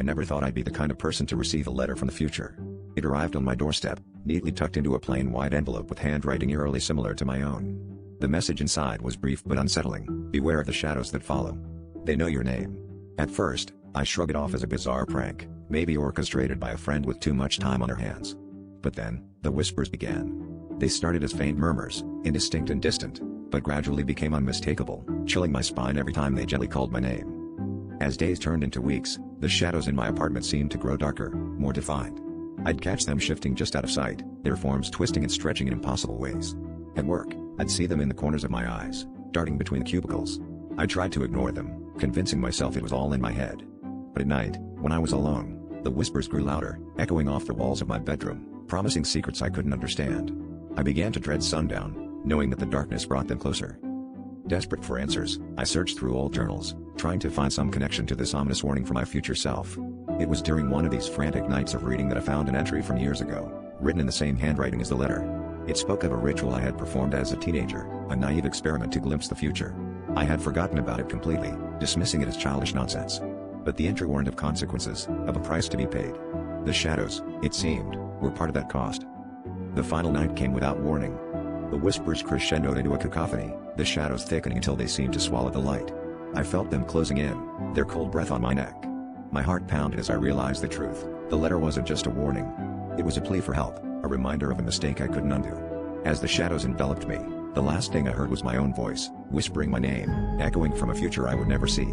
I never thought I'd be the kind of person to receive a letter from the future. It arrived on my doorstep, neatly tucked into a plain white envelope with handwriting eerily similar to my own. The message inside was brief but unsettling: beware of the shadows that follow. They know your name. At first, I shrugged it off as a bizarre prank, maybe orchestrated by a friend with too much time on her hands. But then, the whispers began. They started as faint murmurs, indistinct and distant, but gradually became unmistakable, chilling my spine every time they gently called my name. As days turned into weeks, the shadows in my apartment seemed to grow darker, more defined. I'd catch them shifting just out of sight, their forms twisting and stretching in impossible ways. At work, I'd see them in the corners of my eyes, darting between the cubicles. I tried to ignore them, convincing myself it was all in my head. But at night, when I was alone, the whispers grew louder, echoing off the walls of my bedroom, promising secrets I couldn't understand. I began to dread sundown, knowing that the darkness brought them closer. Desperate for answers, I searched through old journals, trying to find some connection to this ominous warning for my future self. It was during one of these frantic nights of reading that I found an entry from years ago, written in the same handwriting as the letter. It spoke of a ritual I had performed as a teenager, a naive experiment to glimpse the future. I had forgotten about it completely, dismissing it as childish nonsense. But the entry warned of consequences, of a price to be paid. The shadows, it seemed, were part of that cost. The final night came without warning. The whispers crescendoed into a cacophony, the shadows thickening until they seemed to swallow the light. I felt them closing in, their cold breath on my neck. My heart pounded as I realized the truth. The letter wasn't just a warning. It was a plea for help, a reminder of a mistake I couldn't undo. As the shadows enveloped me, the last thing I heard was my own voice, whispering my name, echoing from a future I would never see.